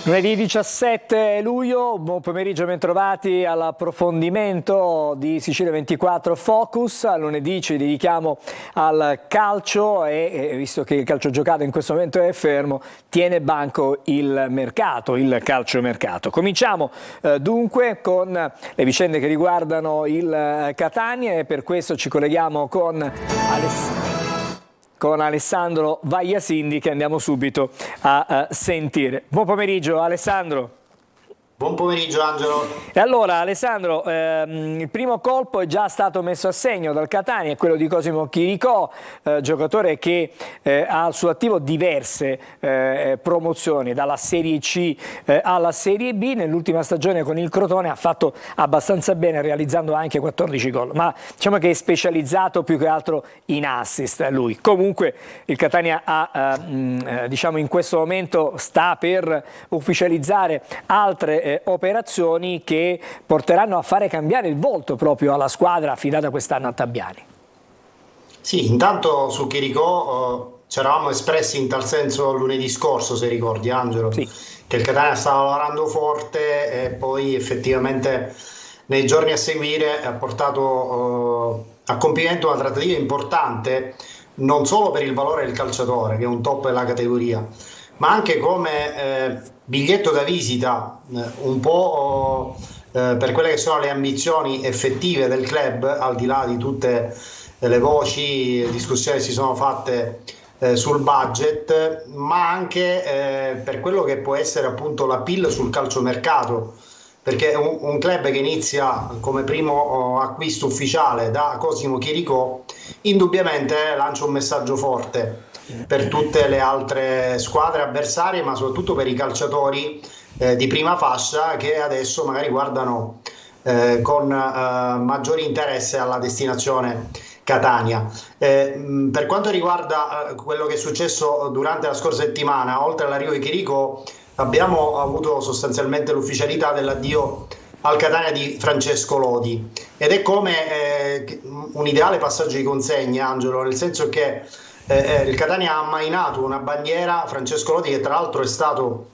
Lunedì 17 luglio, buon pomeriggio, bentrovati all'approfondimento di Sicilia 24 Focus. A lunedì ci dedichiamo al calcio e visto che il calcio giocato in questo momento è fermo, tiene banco il mercato, il calciomercato. Cominciamo dunque con le vicende che riguardano il Catania e per questo ci colleghiamo con Alessandro Vagliasindi, che andiamo subito a sentire. Buon pomeriggio Alessandro. Buon pomeriggio Angelo. E allora Alessandro, il primo colpo è già stato messo a segno dal Catania, è quello di Cosimo Chiricò, giocatore che ha al suo attivo diverse promozioni, dalla Serie C alla Serie B. Nell'ultima stagione con il Crotone ha fatto abbastanza bene, realizzando anche 14 gol, ma diciamo che è specializzato più che altro in assist lui. Comunque il Catania diciamo in questo momento sta per ufficializzare altre operazioni che porteranno a fare cambiare il volto proprio alla squadra affidata quest'anno a Tabbiani. Sì, intanto su Chiricò ci eravamo espressi in tal senso lunedì scorso, se ricordi Angelo, sì, che il Catania stava lavorando forte e poi effettivamente nei giorni a seguire ha portato a compimento una trattativa importante non solo per il valore del calciatore, che è un top della categoria, ma anche come biglietto da visita un po' per quelle che sono le ambizioni effettive del club, al di là di tutte le voci e discussioni che si sono fatte sul budget, ma anche per quello che può essere appunto l'appeal sul calciomercato, perché un club che inizia come primo acquisto ufficiale da Cosimo Chiricò indubbiamente lancia un messaggio forte per tutte le altre squadre avversarie, ma soprattutto per i calciatori di prima fascia che adesso magari guardano con maggiore interesse alla destinazione Catania. Per quanto riguarda quello che è successo durante la scorsa settimana, oltre all'arrivo di Chiricò, abbiamo avuto sostanzialmente l'ufficialità dell'addio al Catania di Francesco Lodi, ed è come un ideale passaggio di consegna, Angelo, nel senso che il Catania ha ammainato una bandiera, Francesco Lodi, che tra l'altro è stato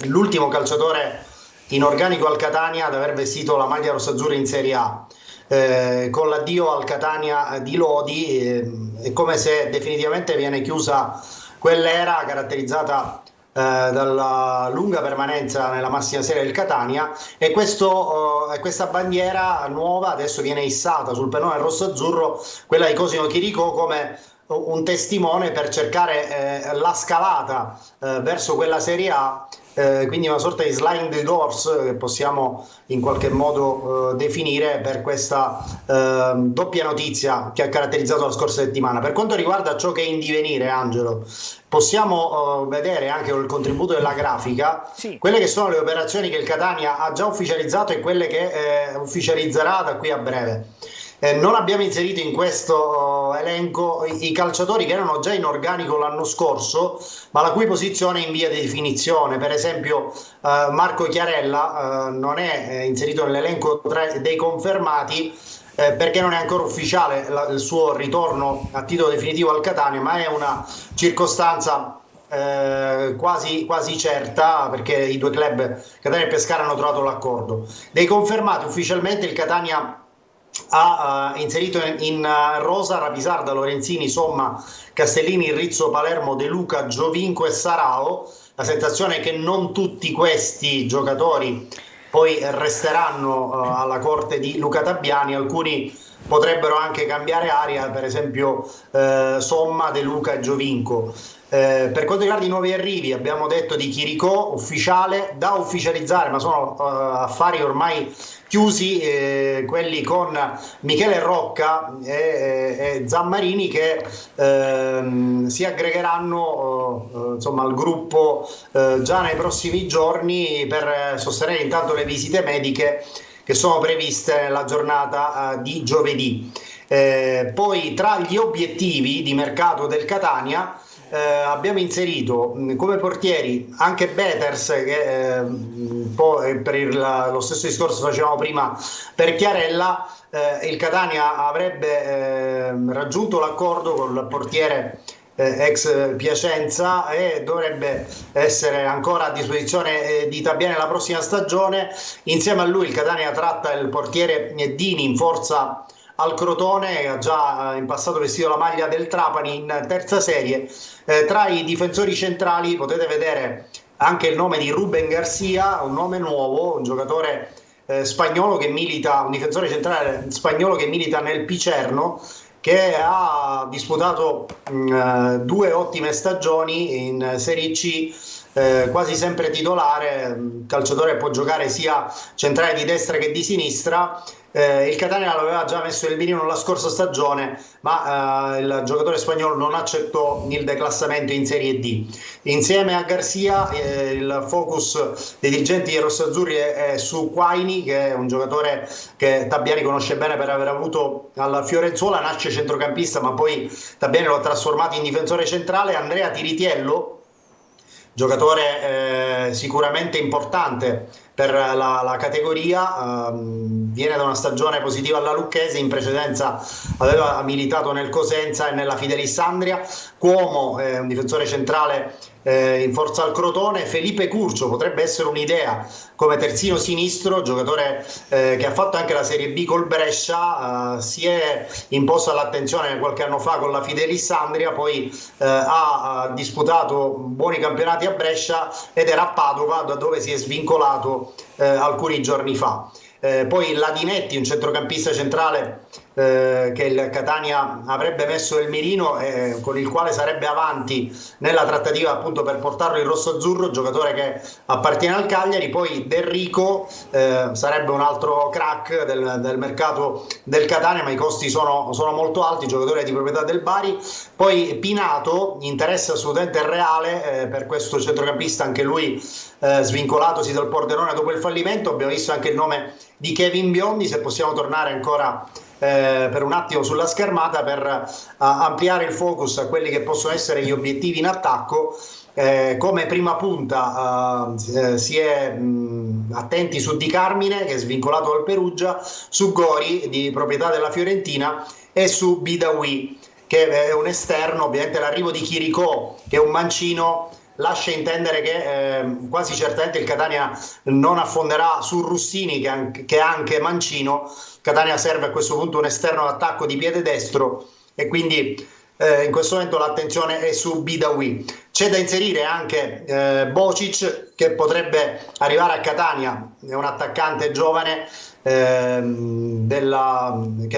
l'ultimo calciatore in organico al Catania ad aver vestito la maglia rossazzurra in Serie A. Con l'addio al Catania di Lodi è come se definitivamente viene chiusa quell'era caratterizzata dalla lunga permanenza nella massima serie del Catania, e questa bandiera nuova adesso viene issata sul pennone rosso-azzurro, quella di Cosimo Chiricò, come un testimone per cercare la scalata verso quella Serie A, quindi una sorta di sliding doors che possiamo in qualche modo definire per questa doppia notizia che ha caratterizzato la scorsa settimana. Per quanto riguarda ciò che è in divenire, Angelo, possiamo vedere anche con il contributo della grafica quelle che sono le operazioni che il Catania ha già ufficializzato e quelle che ufficializzerà da qui a breve. Non abbiamo inserito in questo elenco i calciatori che erano già in organico l'anno scorso, ma la cui posizione è in via di definizione. Per esempio Marco Chiarella non è inserito nell'elenco dei confermati perché non è ancora ufficiale il suo ritorno a titolo definitivo al Catania, ma è una circostanza quasi certa, perché i due club, Catania e Pescara, hanno trovato l'accordo. Dei confermati ufficialmente, il Catania ha inserito in rosa Rapisarda, Lorenzini, Somma, Castellini, Rizzo, Palermo, De Luca, Giovinco e Sarao. La sensazione è che non tutti questi giocatori poi resteranno alla corte di Luca Tabbiani, alcuni potrebbero anche cambiare aria, per esempio Somma, De Luca e Giovinco. Per quanto riguarda i nuovi arrivi, abbiamo detto di Chiricò, ufficiale, da ufficializzare, ma sono affari ormai chiusi, quelli con Michele Rocca e Zammarini, che si aggregheranno insomma al gruppo già nei prossimi giorni per sostenere intanto le visite mediche che sono previste nella giornata di giovedì. Poi tra gli obiettivi di mercato del Catania abbiamo inserito come portieri anche Beters, che per lo stesso discorso facevamo prima per Chiarella. Il Catania avrebbe raggiunto l'accordo con il portiere ex Piacenza, e dovrebbe essere ancora a disposizione di Tabiani la prossima stagione. Insieme a lui il Catania tratta il portiere Dini in forza al Crotone, che ha già in passato vestito la maglia del Trapani in terza serie. Tra i difensori centrali potete vedere anche il nome di Ruben Garcia, un nome nuovo, un giocatore spagnolo che milita, un difensore centrale spagnolo che milita nel Picerno, che ha disputato 2 ottime stagioni in Serie C, quasi sempre titolare, calciatore che può giocare sia centrale di destra che di sinistra. Il Catania l'aveva già messo nel mirino la scorsa stagione, ma il giocatore spagnolo non accettò il declassamento in Serie D. Insieme a Garcia il focus dei dirigenti rossazzurri è su Quaini, che è un giocatore che Tabiani conosce bene per aver avuto alla Fiorenzuola. Nasce centrocampista, ma poi Tabiani lo ha trasformato in difensore centrale. Andrea Tiritiello, giocatore sicuramente importante per la categoria, viene da una stagione positiva alla Lucchese, in precedenza aveva militato nel Cosenza e nella Fidelis Andria. Cuomo è un difensore centrale in forza al Crotone. Felipe Curcio potrebbe essere un'idea come terzino sinistro, giocatore che ha fatto anche la Serie B col Brescia, si è imposto all'attenzione qualche anno fa con la Fidelis Andria, poi ha disputato buoni campionati a Brescia ed era a Padova, da dove si è svincolato alcuni giorni fa. Poi Ladinetti, un centrocampista centrale che il Catania avrebbe messo nel mirino, con il quale sarebbe avanti nella trattativa appunto per portarlo in rosso-azzurro, giocatore che appartiene al Cagliari. Poi Del Rico sarebbe un altro crack del mercato del Catania, ma i costi sono molto alti, giocatore di proprietà del Bari. Poi Pinato, interesse assolutamente reale per questo centrocampista, anche lui svincolatosi dal Pordenone dopo il fallimento. Abbiamo visto anche il nome di Kevin Biondi. Se possiamo tornare ancora per un attimo sulla schermata per ampliare il focus a quelli che possono essere gli obiettivi in attacco. Come prima punta si è attenti su Di Carmine, che è svincolato dal Perugia, su Gori, di proprietà della Fiorentina, e su Bidawi, che è un esterno. Ovviamente l'arrivo di Chiricò, che è un mancino, lascia intendere che quasi certamente il Catania non affonderà su Russini, che è anche mancino. Catania serve a questo punto un esterno d'attacco di piede destro, e quindi in questo momento l'attenzione è su Bidawi. C'è da inserire anche Bocic, che potrebbe arrivare a Catania, è un attaccante giovane che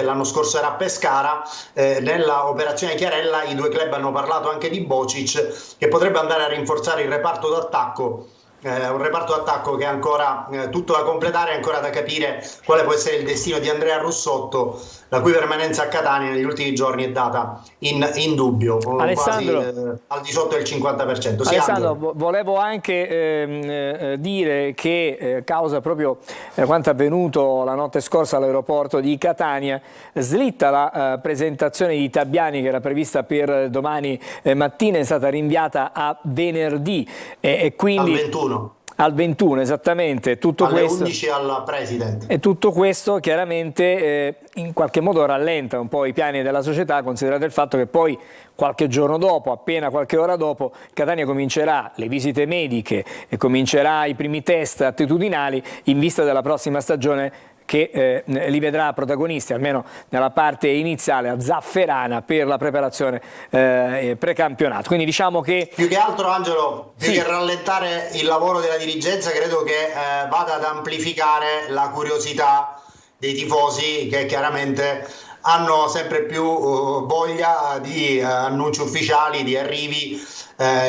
l'anno scorso era a Pescara. Nella operazione Chiarella i due club hanno parlato anche di Bocic, che potrebbe andare a rinforzare il reparto d'attacco. Un reparto d'attacco che è ancora tutto da completare, è ancora da capire quale può essere il destino di Andrea Russotto, la cui permanenza a Catania negli ultimi giorni è data in dubbio, Alessandro, quasi al di sotto del 50%. Sì, Alessandro, volevo anche dire che causa proprio quanto avvenuto la notte scorsa all'aeroporto di Catania, slitta la presentazione di Tabiani, che era prevista per domani mattina, è stata rinviata a venerdì, e quindi al 21. Al 21, esattamente. Tutto alle questo, 11 al Presidente. E tutto questo chiaramente in qualche modo rallenta un po' i piani della società, considerato il fatto che poi qualche giorno dopo, appena qualche ora dopo, Catania comincerà le visite mediche e comincerà i primi test attitudinali in vista della prossima stagione, che li vedrà protagonisti, almeno nella parte iniziale, a Zafferana per la preparazione precampionato. Quindi diciamo che più che altro, Angelo, devi rallentare il lavoro della dirigenza. Credo che vada ad amplificare la curiosità dei tifosi, che chiaramente hanno sempre più voglia di annunci ufficiali, di arrivi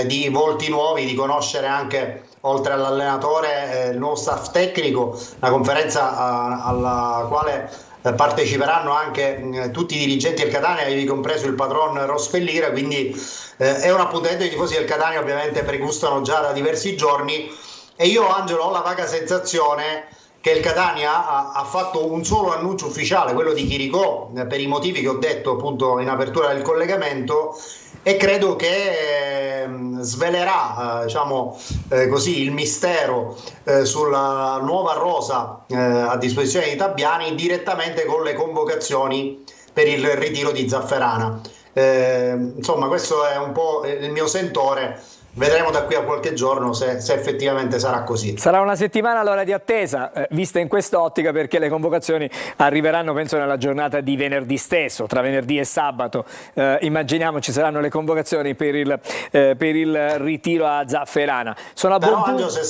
di volti nuovi, di conoscere anche, oltre all'allenatore, il nuovo staff tecnico. La conferenza alla quale parteciperanno anche tutti i dirigenti del Catania, ivi compreso il patron Rospellira, quindi è un appuntamento che i tifosi del Catania ovviamente pregustano già da diversi giorni. E io, Angelo, ho la vaga sensazione che il Catania ha fatto un solo annuncio ufficiale, quello di Chiricò, per i motivi che ho detto appunto in apertura del collegamento, e credo che svelerà così il mistero sulla nuova rosa a disposizione di Tabiani direttamente con le convocazioni per il ritiro di Zafferana. Insomma, questo è un po' il mio sentore. Vedremo da qui a qualche giorno se effettivamente sarà così. Sarà una settimana allora di attesa, vista in quest'ottica, perché le convocazioni arriveranno penso nella giornata di venerdì stesso, tra venerdì e sabato. Immaginiamo ci saranno le convocazioni per il ritiro a Zafferana. Sono a Però buon punto. Angelo,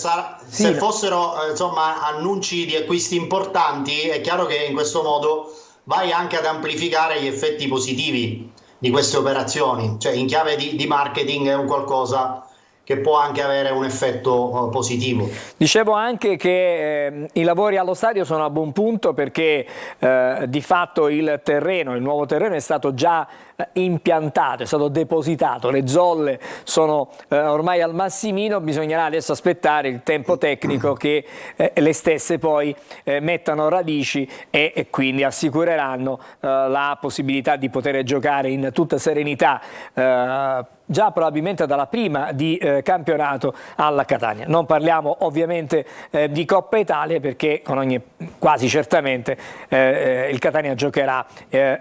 Sì, se fossero insomma, annunci di acquisti importanti, è chiaro che in questo modo vai anche ad amplificare gli effetti positivi di queste operazioni, cioè in chiave di marketing è un qualcosa che può anche avere un effetto positivo. dicevo anche che i lavori allo stadio sono a buon punto perché di fatto il nuovo terreno è stato già impiantato, è stato depositato, le zolle sono ormai al massimino, bisognerà adesso aspettare il tempo tecnico che le stesse poi mettano radici e quindi assicureranno la possibilità di poter giocare in tutta serenità già probabilmente dalla prima di campionato alla Catania. Non parliamo ovviamente di Coppa Italia perché quasi certamente il Catania giocherà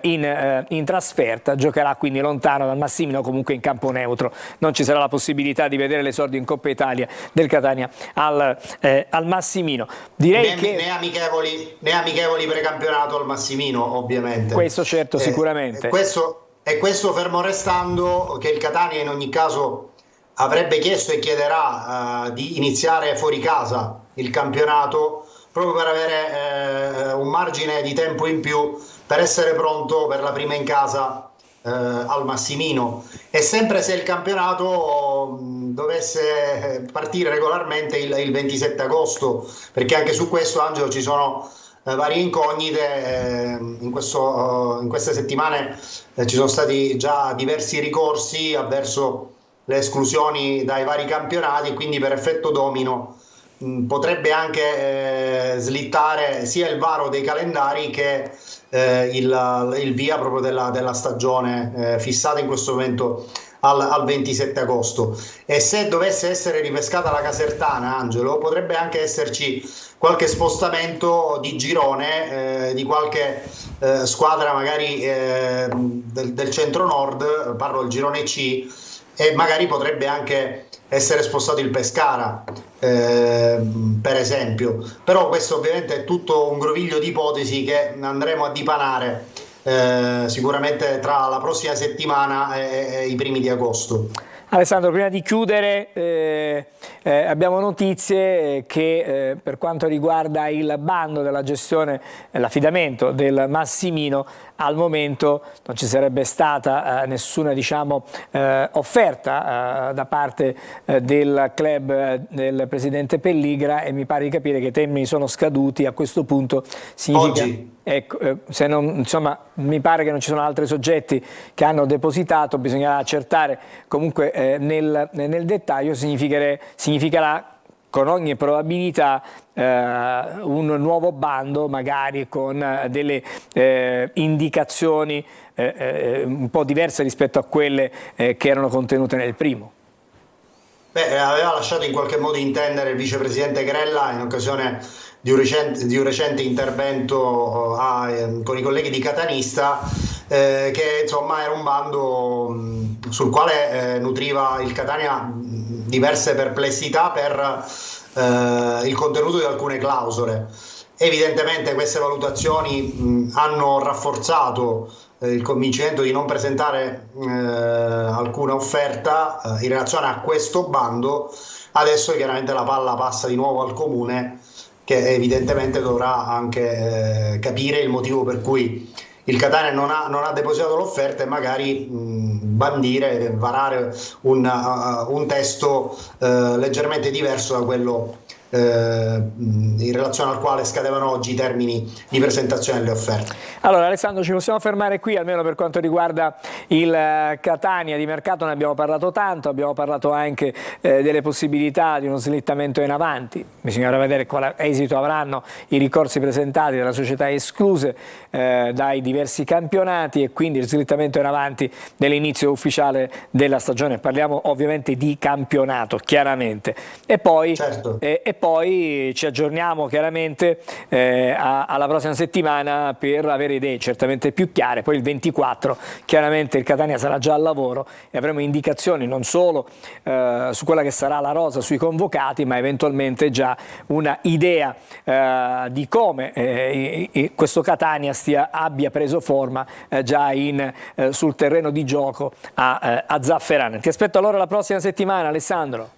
in trasferta, giocherà quindi lontano dal Massimino, comunque in campo neutro. Non ci sarà la possibilità di vedere l'esordio in Coppa Italia del Catania al Massimino. Direi né amichevoli precampionato al Massimino, ovviamente. Questo certo, sicuramente. Questo fermo restando che il Catania in ogni caso avrebbe chiesto e chiederà di iniziare fuori casa il campionato proprio per avere un margine di tempo in più per essere pronto per la prima in casa al Massimino, e sempre se il campionato dovesse partire regolarmente il 27 agosto, perché anche su questo, Angelo, ci sono varie incognite. In queste settimane ci sono stati già diversi ricorsi avverso le esclusioni dai vari campionati, quindi per effetto domino potrebbe anche slittare sia il varo dei calendari che il via proprio della stagione fissata in questo momento al 27 agosto. E se dovesse essere ripescata la Casertana, Angelo, potrebbe anche esserci qualche spostamento di girone di qualche squadra magari del centro-nord, parlo del girone C, e magari potrebbe anche essere spostato il Pescara, per esempio. Però questo ovviamente è tutto un groviglio di ipotesi che andremo a dipanare sicuramente tra la prossima settimana e i primi di agosto. Alessandro, prima di chiudere abbiamo notizie che per quanto riguarda il bando della gestione e l'affidamento del Massimino, al momento non ci sarebbe stata nessuna offerta da parte del club del presidente Pelligra, e mi pare di capire che i termini sono scaduti. A questo punto significa... Oggi. Ecco, se non, insomma, mi pare che non ci sono altri soggetti che hanno depositato, bisognerà accertare comunque nel dettaglio. Significherà con ogni probabilità un nuovo bando, magari con delle indicazioni un po' diverse rispetto a quelle che erano contenute nel primo. Aveva lasciato in qualche modo intendere il vicepresidente Grella in occasione di un recente intervento con i colleghi di Catanista, che insomma era un bando sul quale nutriva il Catania diverse perplessità per il contenuto di alcune clausole. Evidentemente queste valutazioni hanno rafforzato il convincimento di non presentare alcuna offerta in relazione a questo bando. Adesso chiaramente la palla passa di nuovo al Comune, che evidentemente dovrà anche capire il motivo per cui il Catania non ha depositato l'offerta e magari varare un testo leggermente diverso da quello in relazione al quale scadevano oggi i termini di presentazione delle offerte. Allora Alessandro, ci possiamo fermare qui, almeno per quanto riguarda il Catania. Di mercato ne abbiamo parlato tanto, abbiamo parlato anche delle possibilità di uno slittamento in avanti. Bisognerà vedere quale esito avranno i ricorsi presentati dalle società escluse dai diversi campionati, e quindi il slittamento in avanti dell'inizio ufficiale della stagione. Parliamo ovviamente di campionato, chiaramente. E poi, certo. poi ci aggiorniamo chiaramente alla prossima settimana per avere idee certamente più chiare. Poi il 24 chiaramente il Catania sarà già al lavoro e avremo indicazioni non solo su quella che sarà la rosa, sui convocati, ma eventualmente già una idea di come questo Catania abbia preso forma già sul terreno di gioco a Zafferana. Ti aspetto allora la prossima settimana, Alessandro.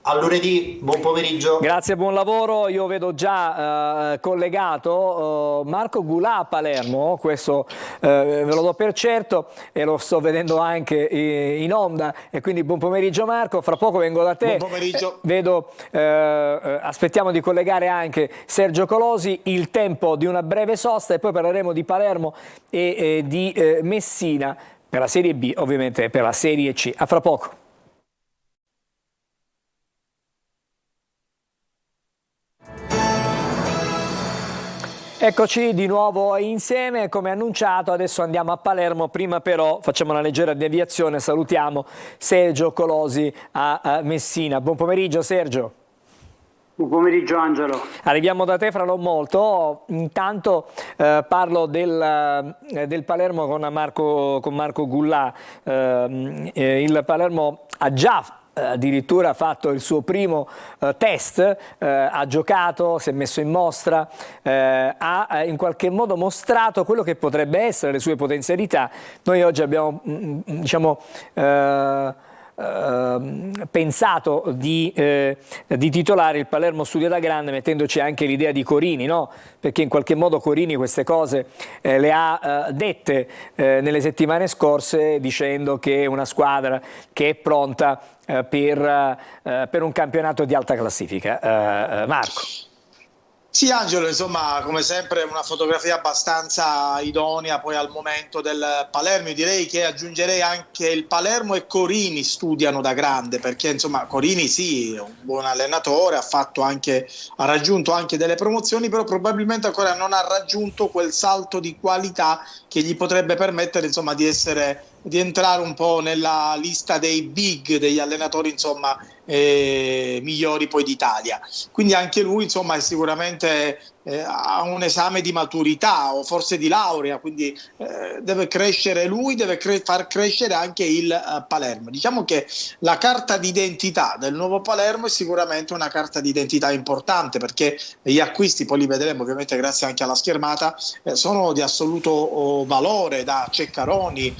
A lunedì, buon pomeriggio. Grazie, buon lavoro. Io vedo già collegato Marco Gulà a Palermo, questo ve lo do per certo e lo sto vedendo anche in onda, e quindi buon pomeriggio Marco, fra poco vengo da te. Buon pomeriggio. Aspettiamo di collegare anche Sergio Colosi, il tempo di una breve sosta e poi parleremo di Palermo e di Messina per la Serie B, ovviamente per la Serie C. A fra poco. Eccoci di nuovo insieme, come annunciato adesso andiamo a Palermo, prima però facciamo una leggera deviazione, salutiamo Sergio Colosi a Messina. Buon pomeriggio Sergio. Buon pomeriggio Angelo. Arriviamo da te fra non molto, intanto parlo del Palermo con Marco Gullà. Il Palermo ha già addirittura ha fatto il suo primo test, ha giocato, si è messo in mostra, ha in qualche modo mostrato quello che potrebbe essere le sue potenzialità. Noi oggi abbiamo diciamo pensato di titolare il Palermo Studia da Grande mettendoci anche l'idea di Corini, no? Perché in qualche modo Corini queste cose le ha dette nelle settimane scorse, dicendo che è una squadra che è pronta per un campionato di alta classifica. Marco. Sì Angelo, insomma come sempre una fotografia abbastanza idonea poi al momento del Palermo. Io direi che aggiungerei anche il Palermo e Corini studiano da grande, perché insomma Corini sì, è un buon allenatore, ha raggiunto anche delle promozioni, però probabilmente ancora non ha raggiunto quel salto di qualità che gli potrebbe permettere insomma di entrare un po' nella lista dei big, degli allenatori insomma migliori poi d'Italia. Quindi anche lui insomma è sicuramente ha un esame di maturità o forse di laurea, quindi deve crescere lui, deve far crescere anche il Palermo. Diciamo che la carta d'identità del nuovo Palermo è sicuramente una carta d'identità importante, perché gli acquisti, poi li vedremo ovviamente grazie anche alla schermata, sono di assoluto valore, da Ceccaroni,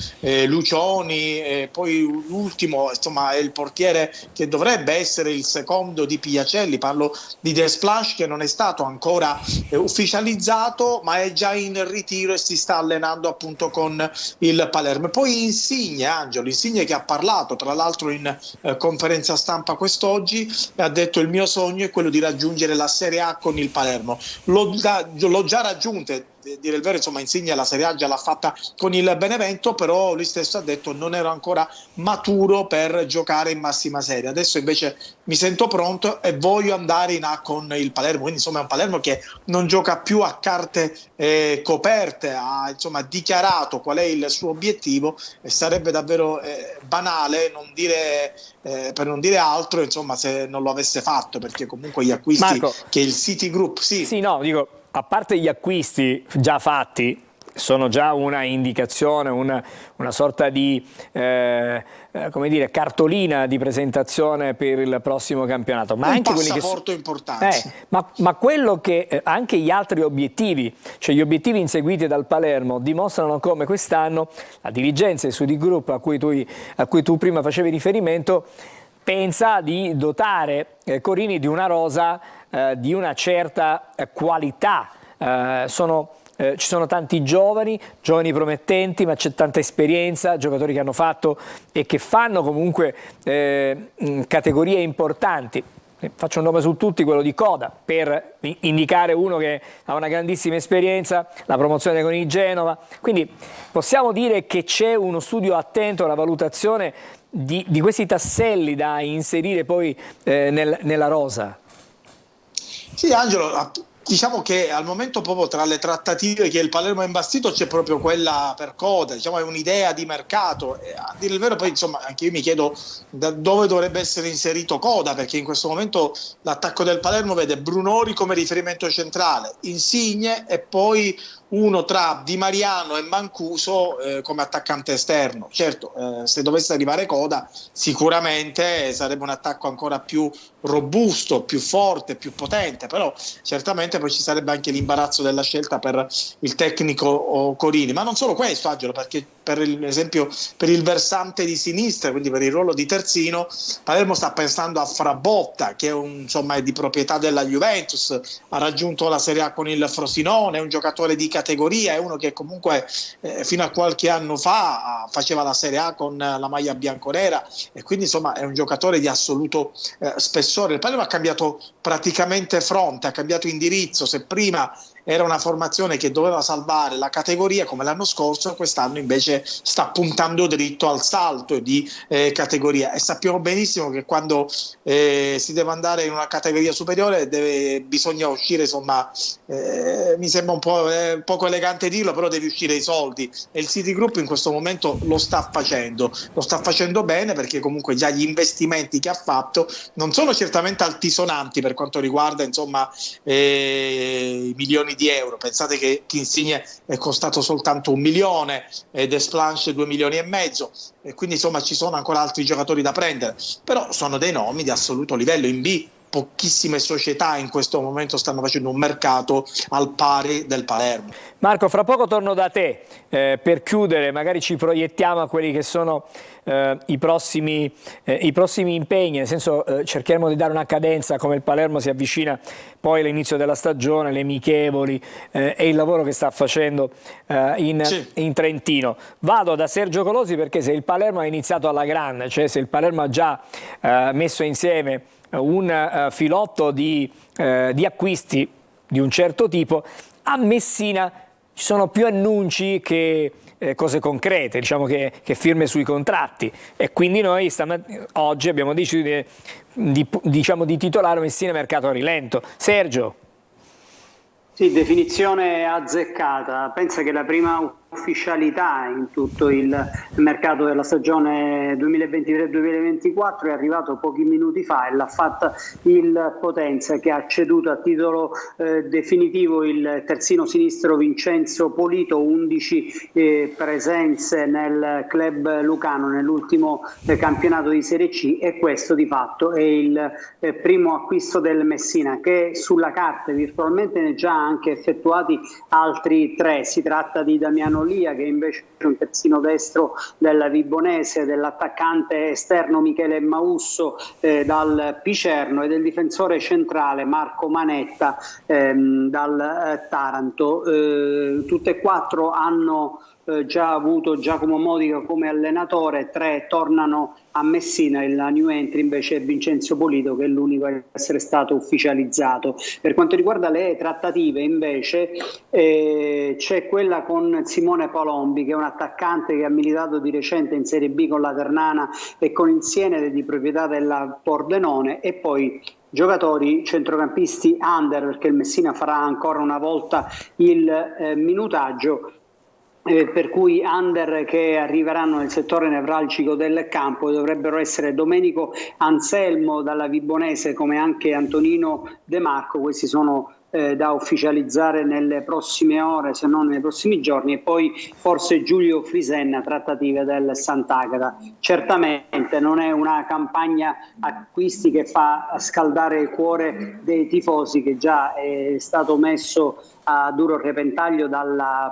Lucioni, poi l'ultimo insomma è il portiere che dovrebbe essere il secondo di Piacelli, parlo di Desplanche, che non è stato ancora ufficializzato ma è già in ritiro e si sta allenando appunto con il Palermo. E poi Insigne che ha parlato tra l'altro in conferenza stampa quest'oggi e ha detto: il mio sogno è quello di raggiungere la Serie A con il Palermo. L'ho già raggiunta, dire il vero, insomma Insigne la Serie A già l'ha fatta con il Benevento, però lui stesso ha detto non ero ancora maturo per giocare in massima serie, adesso invece mi sento pronto e voglio andare in A con il Palermo. Quindi insomma è un Palermo che non gioca più a carte coperte, ha insomma dichiarato qual è il suo obiettivo e sarebbe davvero banale non dire per non dire altro insomma se non lo avesse fatto, perché comunque gli acquisti Marco, che il City Group sì no, dico, a parte gli acquisti già fatti, sono già una indicazione, una sorta di come dire, cartolina di presentazione per il prossimo campionato. Ma un anche passaporto importante. Ma quello che anche gli altri obiettivi, cioè gli obiettivi inseguiti dal Palermo, dimostrano come quest'anno la dirigenza e il Study Group a cui tu prima facevi riferimento pensa di dotare Corini di una rosa di una certa qualità. Ci sono tanti giovani promettenti, ma c'è tanta esperienza, giocatori che hanno fatto e che fanno comunque categorie importanti. Faccio un nome su tutti, quello di Coda, per indicare uno che ha una grandissima esperienza, la promozione con il Genova. Quindi possiamo dire che c'è uno studio attento alla valutazione di questi tasselli da inserire poi nella rosa. Sì Angelo, Diciamo che al momento proprio tra le trattative che il Palermo ha imbastito c'è proprio quella per Coda, diciamo è un'idea di mercato. E a dire il vero poi insomma anche io mi chiedo da dove dovrebbe essere inserito Coda, perché in questo momento l'attacco del Palermo vede Brunori come riferimento centrale, Insigne e poi uno tra Di Mariano e Mancuso come attaccante esterno. Certo, se dovesse arrivare Coda sicuramente sarebbe un attacco ancora più robusto, più forte, più potente, però certamente poi ci sarebbe anche l'imbarazzo della scelta per il tecnico Corini. Ma non solo questo, Angelo, perché per esempio per il versante di sinistra, quindi per il ruolo di terzino, Palermo sta pensando a Frabotta, che insomma, è di proprietà della Juventus, ha raggiunto la Serie A con il Frosinone, è un giocatore di categoria, è uno che comunque fino a qualche anno fa faceva la Serie A con la maglia bianconera e quindi insomma è un giocatore di assoluto spessore. Il Palermo ha cambiato praticamente fronte, ha cambiato indirizzo. Se prima era una formazione che doveva salvare la categoria come l'anno scorso, quest'anno invece sta puntando dritto al salto di categoria, e sappiamo benissimo che quando si deve andare in una categoria superiore bisogna uscire, insomma, mi sembra un po' poco elegante dirlo, però devi uscire i soldi, e il City Group in questo momento lo sta facendo bene, perché comunque già gli investimenti che ha fatto non sono certamente altisonanti per quanto riguarda insomma i milioni di euro. Pensate che Insigne è costato soltanto 1 milione ed Esplanche 2,5 milioni, e quindi insomma ci sono ancora altri giocatori da prendere, però sono dei nomi di assoluto livello. In B pochissime società in questo momento stanno facendo un mercato al pari del Palermo. Marco, fra poco torno da te, per chiudere magari ci proiettiamo a quelli che sono i prossimi impegni, nel senso cercheremo di dare una cadenza, come il Palermo si avvicina poi all'inizio della stagione, le amichevoli e il lavoro che sta facendo in Trentino. Vado da Sergio Colosi, perché se il Palermo ha iniziato alla grande, cioè se il Palermo ha già messo insieme un filotto di acquisti di un certo tipo, a Messina ci sono più annunci che cose concrete, diciamo che firme sui contratti, e quindi noi oggi abbiamo deciso di titolare Messina mercato a rilento. Sergio. Sì, definizione azzeccata. Pensa che la prima ufficialità in tutto il mercato della stagione 2023-2024 è arrivato pochi minuti fa, e l'ha fatta il Potenza, che ha ceduto a titolo definitivo il terzino sinistro Vincenzo Polito, 11 presenze nel club lucano nell'ultimo campionato di Serie C, e questo di fatto è il primo acquisto del Messina, che sulla carta virtualmente ne ha già anche effettuati altri 3. Si tratta di Damiano Lia, che invece è un terzino destro della Vibonese, dell'attaccante esterno Michele Mausso dal Picerno, e del difensore centrale Marco Manetta dal Taranto. Tutte e 4 hanno già avuto Giacomo Modica come allenatore, 3 tornano a Messina. Il new entry invece è Vincenzo Polito, che è l'unico a essere stato ufficializzato. Per quanto riguarda le trattative invece c'è quella con Simone Palombi, che è un attaccante che ha militato di recente in Serie B con la Ternana e con il Siena, di proprietà della Pordenone, e poi giocatori centrocampisti under, perché il Messina farà ancora una volta il minutaggio, per cui under che arriveranno nel settore nevralgico del campo dovrebbero essere Domenico Anselmo dalla Vibonese, come anche Antonino De Marco. Questi sono da ufficializzare nelle prossime ore, se non nei prossimi giorni, e poi forse Giulio Frisenna, trattative del Sant'Agata. Certamente non è una campagna acquisti che fa scaldare il cuore dei tifosi, che già è stato messo a duro repentaglio dalla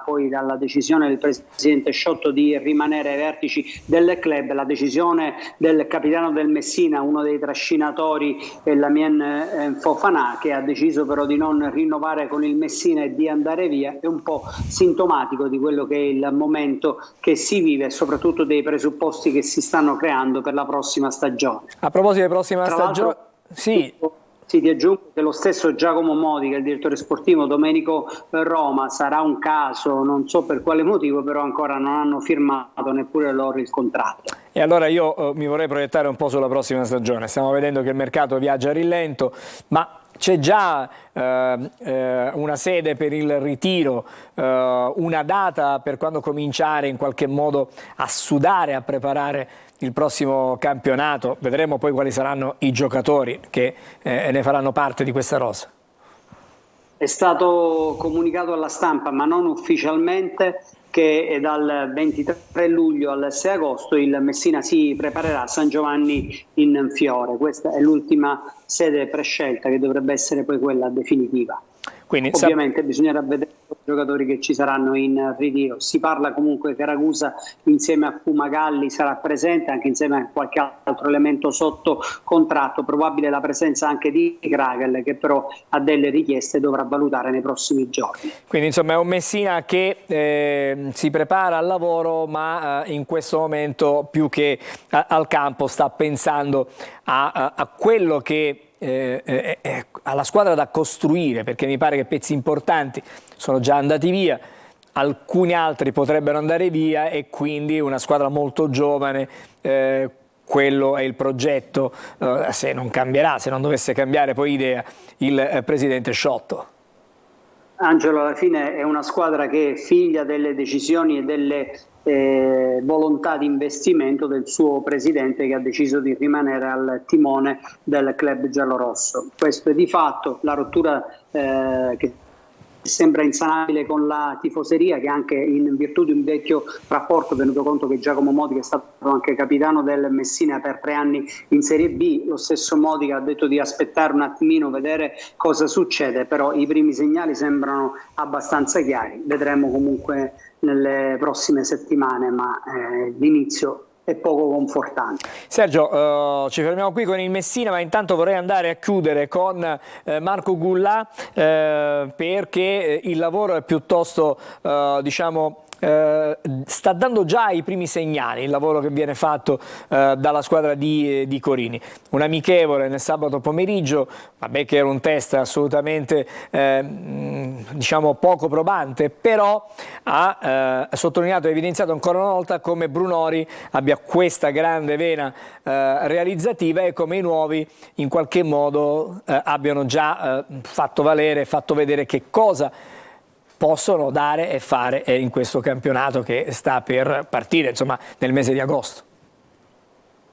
decisione del presidente Sciotto di rimanere ai vertici del club. La decisione del capitano del Messina, uno dei trascinatori, Lamien Fofana, che ha deciso però di non rinnovare con il Messina e di andare via, è un po' sintomatico di quello che è il momento che si vive e soprattutto dei presupposti che si stanno creando per la prossima stagione. A proposito di prossima stagione, sì. Sì, ti aggiungo che lo stesso Giacomo Modica, il direttore sportivo, Domenico Roma, sarà un caso, non so per quale motivo, però ancora non hanno firmato neppure loro il contratto. E allora io mi vorrei proiettare un po' sulla prossima stagione. Stiamo vedendo che il mercato viaggia a rilento, ma c'è già una sede per il ritiro, una data per quando cominciare in qualche modo a sudare, a preparare il prossimo campionato? Vedremo poi quali saranno i giocatori che ne faranno parte di questa rosa. È stato comunicato alla stampa, ma non ufficialmente, che dal 23 luglio al 6 agosto il Messina si preparerà a San Giovanni in Fiore. Questa è l'ultima sede prescelta, che dovrebbe essere poi quella definitiva. Quindi, ovviamente bisognerà vedere i giocatori che ci saranno in ritiro. Si parla comunque che Ragusa insieme a Fumagalli sarà presente, anche insieme a qualche altro elemento sotto contratto. Probabile la presenza anche di Kragel, che però ha delle richieste e dovrà valutare nei prossimi giorni. Quindi insomma è un Messina che si prepara al lavoro, ma in questo momento più che al campo sta pensando a quello che alla squadra da costruire, perché mi pare che pezzi importanti sono già andati via, alcuni altri potrebbero andare via e quindi una squadra molto giovane, quello è il progetto, se non cambierà, se non dovesse cambiare poi idea il presidente Sciotto. Angelo, alla fine è una squadra che è figlia delle decisioni e delle volontà di investimento del suo presidente, che ha deciso di rimanere al timone del club giallorosso. Questo è di fatto la rottura che sembra insanabile con la tifoseria, che anche in virtù di un vecchio rapporto, tenuto conto che Giacomo Modica è stato anche capitano del Messina per 3 anni in Serie B, lo stesso Modica ha detto di aspettare un attimino, vedere cosa succede, però i primi segnali sembrano abbastanza chiari. Vedremo comunque nelle prossime settimane, ma l'inizio è poco confortante. Sergio, ci fermiamo qui con il Messina, ma intanto vorrei andare a chiudere con Marco Gullà, perché il lavoro è piuttosto, diciamo, sta dando già i primi segnali, il lavoro che viene fatto dalla squadra di Corini. Un amichevole nel sabato pomeriggio, vabbè che era un test assolutamente diciamo poco probante, però ha sottolineato e evidenziato ancora una volta come Brunori abbia questa grande vena realizzativa e come i nuovi in qualche modo abbiano già fatto valere, fatto vedere che cosa possono dare e fare in questo campionato che sta per partire, insomma, nel mese di agosto.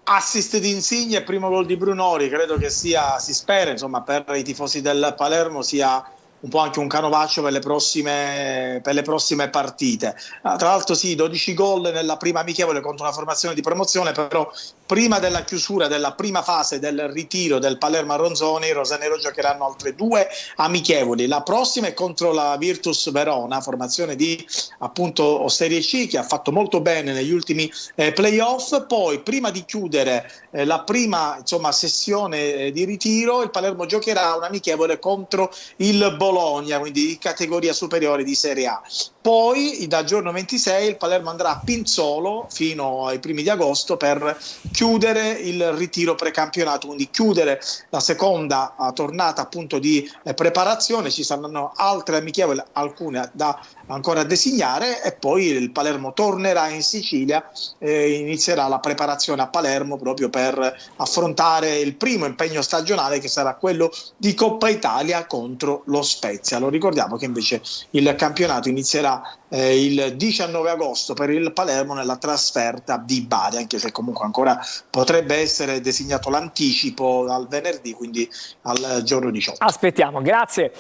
Assist di Insigne, primo gol di Brunori, credo che sia, si spera, insomma, per i tifosi del Palermo sia un po' anche un canovaccio per le prossime partite. Tra l'altro sì, 12 gol nella prima amichevole contro una formazione di promozione, però prima della chiusura della prima fase del ritiro del Palermo a Ronzoni, i rosanero giocheranno altre 2 amichevoli. La prossima è contro la Virtus Verona, formazione di appunto Serie C, che ha fatto molto bene negli ultimi playoff. Poi prima di chiudere la prima, insomma, sessione di ritiro, il Palermo giocherà un amichevole contro il Bologna, quindi di categoria superiore di Serie A. Poi dal giorno 26 il Palermo andrà a Pinzolo fino ai primi di agosto per chiudere il ritiro precampionato, quindi chiudere la seconda tornata appunto di preparazione. Ci saranno altre amichevoli, alcune da ancora designare, e poi il Palermo tornerà in Sicilia e inizierà la preparazione a Palermo proprio per affrontare il primo impegno stagionale, che sarà quello di Coppa Italia contro lo Spezia. Lo ricordiamo che invece il campionato inizierà il 19 agosto per il Palermo nella trasferta di Bari, anche se comunque ancora potrebbe essere designato l'anticipo al venerdì, quindi al giorno 18. Aspettiamo, grazie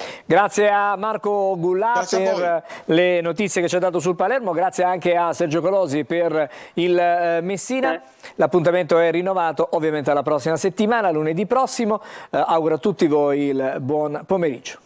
a Marco Gullà per le notizie che ci ha dato sul Palermo, grazie anche a Sergio Colosi per il Messina. L'appuntamento è rinnovato ovviamente alla prossima settimana, lunedì prossimo. Auguro a tutti voi il buon pomeriggio.